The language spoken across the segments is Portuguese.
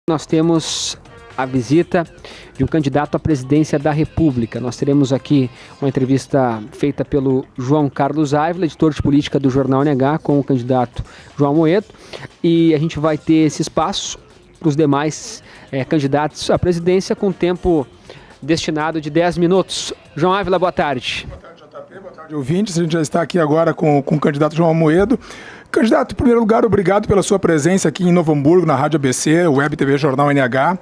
Nós temos a visita de um candidato à presidência da República. Nós teremos aqui uma entrevista feita pelo João Carlos Ávila, editor de política do Jornal NH, com o candidato João Amoedo. E a gente vai ter esse espaço para os demais candidatos à presidência com tempo destinado de 10 minutos. João Ávila, boa tarde. Boa tarde, JP. Boa tarde, ouvintes. A gente já está aqui agora com o candidato João Amoedo. Candidato, em primeiro lugar, obrigado pela sua presença aqui em Novo Hamburgo, na Rádio ABC, Web TV Jornal NH.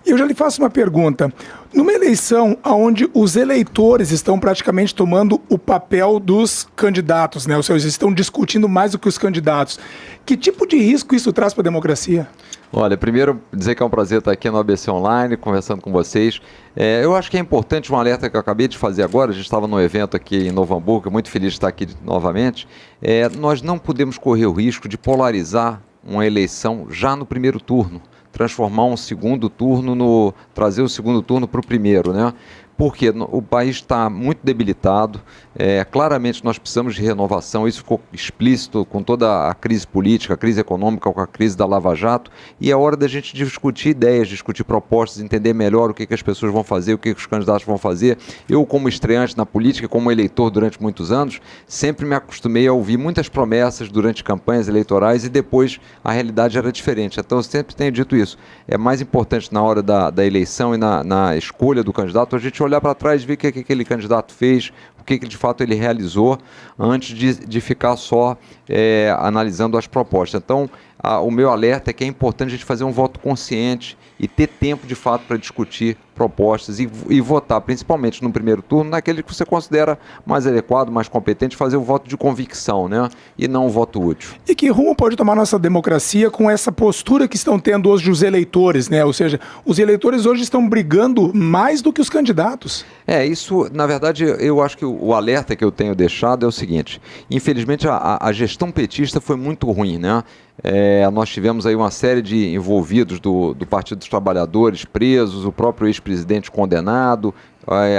E eu já lhe faço uma pergunta. Numa eleição onde os eleitores estão praticamente tomando o papel dos candidatos, né? Ou seja, estão discutindo mais do que os candidatos, que tipo de risco isso traz para a democracia? Olha, primeiro dizer que é um prazer estar aqui no ABC Online, conversando com vocês. Eu acho que é importante um alerta que eu acabei de fazer agora, a gente estava num evento aqui em Novo Hamburgo, muito feliz de estar aqui novamente. Nós não podemos correr o risco de polarizar uma eleição já no primeiro turno, transformar um segundo turno, trazer o segundo turno para o primeiro, né? Porque o país está muito debilitado, claramente nós precisamos de renovação, isso ficou explícito com toda a crise política, a crise econômica, com a crise da Lava Jato, e é hora da gente discutir ideias, discutir propostas, entender melhor o que as pessoas vão fazer, o que os candidatos vão fazer. Eu, como estreante na política, como eleitor durante muitos anos, sempre me acostumei a ouvir muitas promessas durante campanhas eleitorais e depois a realidade era diferente. Então eu sempre tenho dito isso, é mais importante na hora da eleição e na escolha do candidato a gente olhar para trás e ver o que aquele candidato fez, o que de fato ele realizou, antes de ficar só analisando as propostas. Então, o meu alerta é que é importante a gente fazer um voto consciente e ter tempo de fato para discutir propostas e votar, principalmente no primeiro turno, naquele que você considera mais adequado, mais competente, fazer o voto de convicção, né? E não o voto útil. E que rumo pode tomar nossa democracia com essa postura que estão tendo hoje os eleitores, né? Ou seja, os eleitores hoje estão brigando mais do que os candidatos. Isso, na verdade, eu acho que o alerta que eu tenho deixado é o seguinte: infelizmente a gestão petista foi muito ruim, né? Nós tivemos aí uma série de envolvidos do Partido dos Trabalhadores presos, o próprio ex-presidente condenado,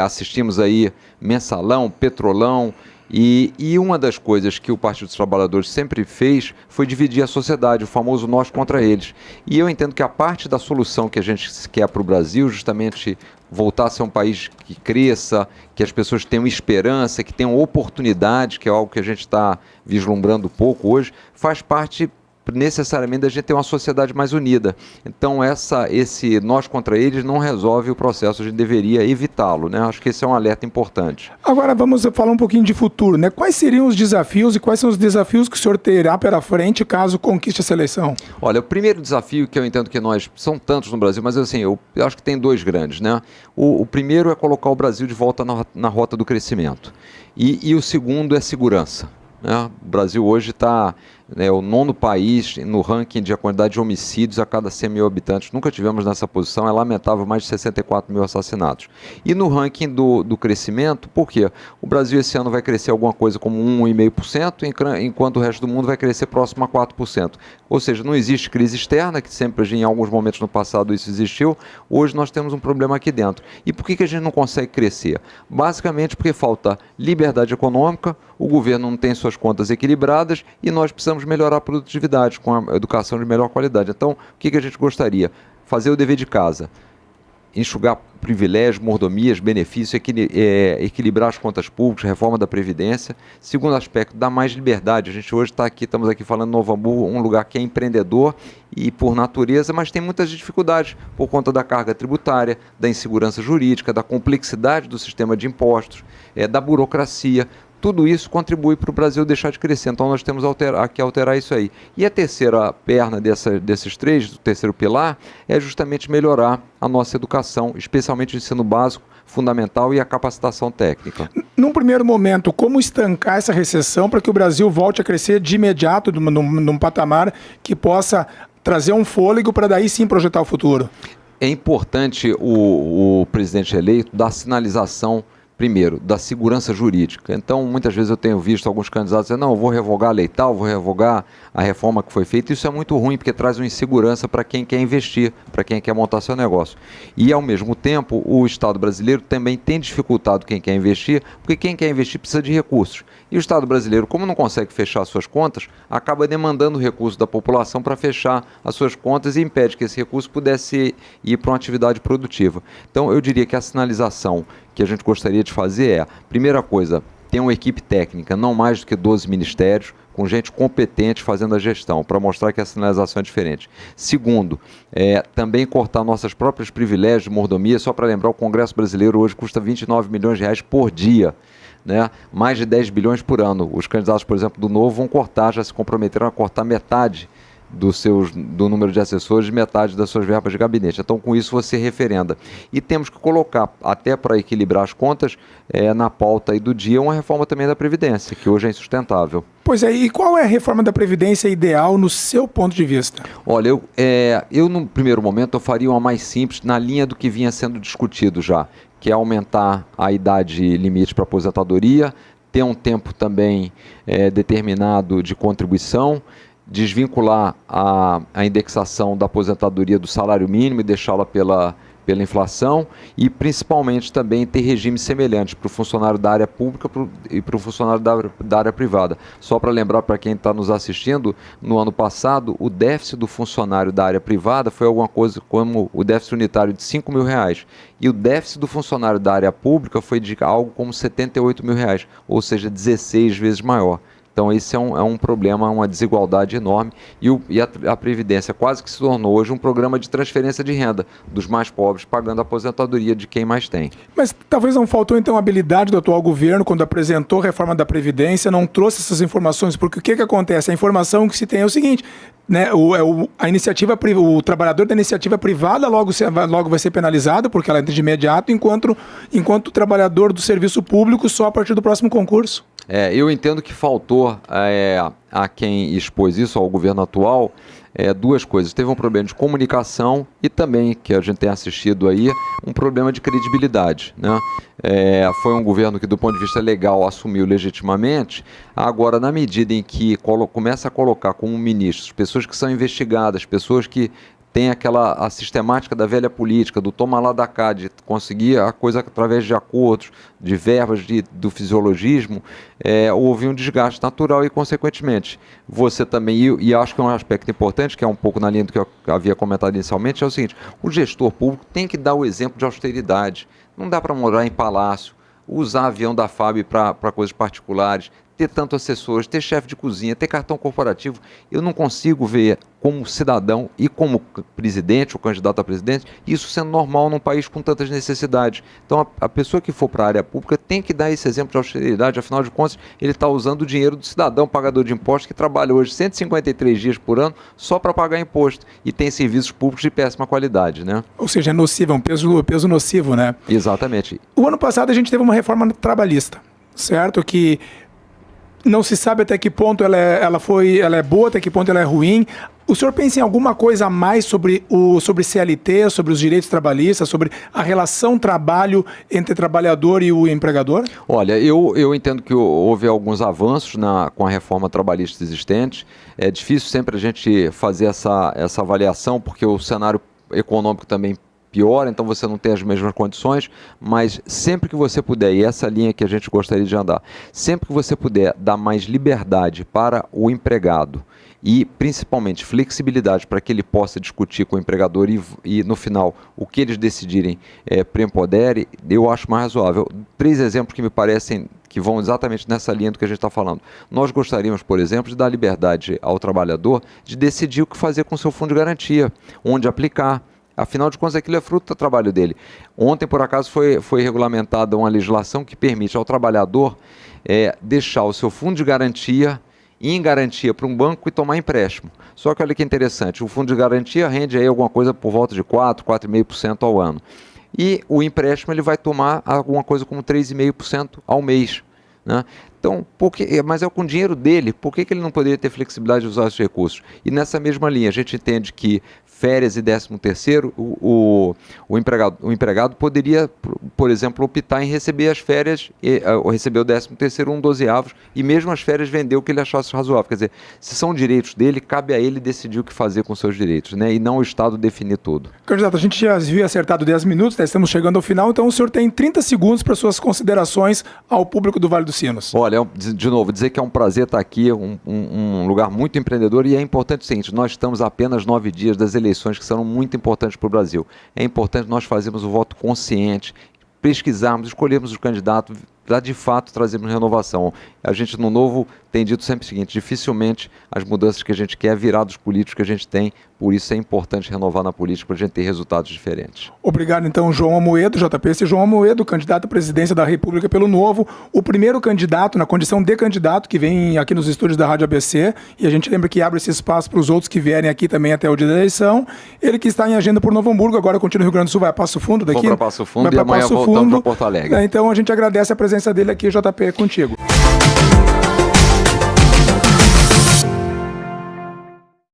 assistimos aí mensalão, petrolão, e uma das coisas que o Partido dos Trabalhadores sempre fez foi dividir a sociedade, o famoso nós contra eles. E eu entendo que a parte da solução que a gente quer para o Brasil, justamente voltar a ser um país que cresça, que as pessoas tenham esperança, que tenham oportunidade, que é algo que a gente está vislumbrando pouco hoje, faz parte necessariamente da gente ter uma sociedade mais unida. Então esse nós contra eles não resolve o processo, a gente deveria evitá-lo, né? Acho que esse é um alerta importante. Agora vamos falar um pouquinho de futuro, né? Quais seriam os desafios e quais são os desafios que o senhor terá pela frente caso conquiste essa eleição? Olha, o primeiro desafio que eu entendo que são tantos no Brasil, mas assim, eu acho que tem dois grandes, né? O primeiro é colocar o Brasil de volta na rota do crescimento e o segundo é segurança. O Brasil hoje está o 9º país no ranking de quantidade de homicídios a cada 100 mil habitantes. Nunca tivemos nessa posição, é lamentável, mais de 64 mil assassinatos. E no ranking do crescimento, por quê? O Brasil esse ano vai crescer alguma coisa como 1,5%, enquanto o resto do mundo vai crescer próximo a 4%. Ou seja, não existe crise externa, que sempre em alguns momentos no passado isso existiu, hoje nós temos um problema aqui dentro. E por que a gente não consegue crescer? Basicamente porque falta liberdade econômica, o governo não tem suas contas equilibradas e nós precisamos melhorar a produtividade com a educação de melhor qualidade. Então, o que a gente gostaria? Fazer o dever de casa, enxugar privilégios, mordomias, benefícios, equilibrar as contas públicas, reforma da Previdência. Segundo aspecto, dar mais liberdade. A gente hoje estamos aqui falando Novo Hamburgo, um lugar que é empreendedor e por natureza, mas tem muitas dificuldades por conta da carga tributária, da insegurança jurídica, da complexidade do sistema de impostos, da burocracia. Tudo isso contribui para o Brasil deixar de crescer, então nós temos que alterar isso aí. E a terceira perna desses três, o terceiro pilar, é justamente melhorar a nossa educação, especialmente o ensino básico, fundamental e a capacitação técnica. Num primeiro momento, como estancar essa recessão para que o Brasil volte a crescer de imediato num patamar que possa trazer um fôlego para daí sim projetar o futuro? É importante o presidente eleito dar sinalização primeiro, da segurança jurídica. Então, muitas vezes eu tenho visto alguns candidatos dizendo, não, eu vou revogar a lei tal, vou revogar a reforma que foi feita. Isso é muito ruim, porque traz uma insegurança para quem quer investir, para quem quer montar seu negócio. E, ao mesmo tempo, o Estado brasileiro também tem dificultado quem quer investir, porque quem quer investir precisa de recursos. E o Estado brasileiro, como não consegue fechar suas contas, acaba demandando recursos da população para fechar as suas contas e impede que esse recurso pudesse ir para uma atividade produtiva. Então, eu diria que a sinalização que a gente gostaria de fazer é, primeira coisa, ter uma equipe técnica, não mais do que 12 ministérios, com gente competente fazendo a gestão, para mostrar que a sinalização é diferente. Segundo, também cortar nossas próprias privilégios de mordomia. Só para lembrar, o Congresso brasileiro hoje custa 29 milhões de reais por dia, né? Mais de 10 bilhões por ano. Os candidatos, por exemplo, do Novo vão cortar, já se comprometeram a cortar metade do número de assessores, metade das suas verbas de gabinete. Então, com isso, você referenda. E temos que colocar, até para equilibrar as contas, na pauta aí do dia, uma reforma também da Previdência, que hoje é insustentável. Pois é, e qual é a reforma da Previdência ideal no seu ponto de vista? Olha, eu no primeiro momento eu faria uma mais simples, na linha do que vinha sendo discutido já, que é aumentar a idade limite para aposentadoria, ter um tempo também determinado de contribuição, desvincular a indexação da aposentadoria do salário mínimo e deixá-la pela inflação, e principalmente também ter regimes semelhantes para o funcionário da área pública e para o funcionário da área privada. Só para lembrar para quem está nos assistindo, no ano passado o déficit do funcionário da área privada foi alguma coisa como o déficit unitário de R$5 mil, e o déficit do funcionário da área pública foi de algo como R$78 mil, ou seja, 16 vezes maior. Então, esse é um problema, uma desigualdade enorme, e a Previdência quase que se tornou hoje um programa de transferência de renda dos mais pobres, pagando a aposentadoria de quem mais tem. Mas talvez não faltou, então, a habilidade do atual governo, quando apresentou a reforma da Previdência, não trouxe essas informações, porque o que acontece? A informação que se tem é o seguinte, né, o trabalhador da iniciativa privada logo vai ser penalizado, porque ela entra de imediato, enquanto o trabalhador do serviço público só a partir do próximo concurso. Eu entendo que faltou a quem expôs isso, ao governo atual, duas coisas. Teve um problema de comunicação e também, que a gente tem assistido aí, um problema de credibilidade, né? Foi um governo que, do ponto de vista legal, assumiu legitimamente. Agora, na medida em que começa a colocar como ministros pessoas que são investigadas, pessoas que tem a sistemática da velha política, do toma lá da cá, de conseguir a coisa através de acordos, de verbas, do fisiologismo, houve um desgaste natural e, consequentemente, você também, e acho que é um aspecto importante, que é um pouco na linha do que eu havia comentado inicialmente, é o seguinte: o gestor público tem que dar o exemplo de austeridade. Não dá para morar em palácio, usar avião da FAB para coisas particulares, ter tanto assessores, ter chefe de cozinha, ter cartão corporativo. Eu não consigo ver, como cidadão e como presidente ou candidato a presidente, isso sendo normal num país com tantas necessidades. Então, a pessoa que for para a área pública tem que dar esse exemplo de austeridade. Afinal de contas, ele está usando o dinheiro do cidadão pagador de impostos, que trabalha hoje 153 dias por ano só para pagar imposto, e tem serviços públicos de péssima qualidade, né? Ou seja, é nocivo, é um peso nocivo, né? Exatamente. O ano passado a gente teve uma reforma trabalhista, certo? Que não se sabe até que ponto ela é boa, até que ponto ela é ruim. O senhor pensa em alguma coisa a mais sobre CLT, sobre os direitos trabalhistas, sobre a relação trabalho entre trabalhador e o empregador? Olha, eu entendo que houve alguns avanços com a reforma trabalhista existente. É difícil sempre a gente fazer essa avaliação, porque o cenário econômico também piora, então você não tem as mesmas condições, mas sempre que você puder, e essa linha que a gente gostaria de andar, sempre que você puder dar mais liberdade para o empregado e principalmente flexibilidade para que ele possa discutir com o empregador e no final o que eles decidirem preempodere, eu acho mais razoável. 3 exemplos que me parecem que vão exatamente nessa linha do que a gente está falando. Nós gostaríamos, por exemplo, de dar liberdade ao trabalhador de decidir o que fazer com o seu fundo de garantia, onde aplicar. Afinal de contas, aquilo é fruto do trabalho dele. Ontem, por acaso, foi regulamentada uma legislação que permite ao trabalhador deixar o seu fundo de garantia em garantia para um banco e tomar empréstimo. Só que olha que interessante, o fundo de garantia rende aí alguma coisa por volta de 4,5% ao ano. E o empréstimo ele vai tomar alguma coisa como 3,5% ao mês, né? Então, mas é com o dinheiro dele, por que ele não poderia ter flexibilidade de usar esses recursos? E nessa mesma linha, a gente entende que férias e 13º, o empregado poderia, por exemplo, optar em receber as férias, ou receber o 13º, 1/12, e mesmo as férias vender o que ele achasse razoável. Quer dizer, se são direitos dele, cabe a ele decidir o que fazer com seus direitos, né? E não o Estado definir tudo. Candidato, a gente já havia acertado 10 minutos, né? Estamos chegando ao final, então o senhor tem 30 segundos para suas considerações ao público do Vale dos Sinos. Olha, de novo, dizer que é um prazer estar aqui, um lugar muito empreendedor, e é importante o seguinte, nós estamos a apenas 9 dias das eleições que serão muito importantes para o Brasil. É importante nós fazermos o voto consciente, pesquisarmos, escolhermos o candidato, para de fato trazermos renovação. A gente no Novo tem dito sempre o seguinte, dificilmente as mudanças que a gente quer virar dos políticos que a gente tem, por isso é importante renovar na política para a gente ter resultados diferentes. Obrigado então, João Amoedo, JP. Esse João Amoedo, candidato à presidência da República pelo Novo, o primeiro candidato, na condição de candidato, que vem aqui nos estúdios da Rádio ABC, e a gente lembra que abre esse espaço para os outros que vierem aqui também até o dia da eleição. Ele que está em agenda por Novo Hamburgo, agora continua no Rio Grande do Sul, vai a Passo Fundo daqui? Vamos para Passo Fundo e amanhã voltamos para Porto Alegre. Então a gente agradece a presença dele aqui, JP, contigo.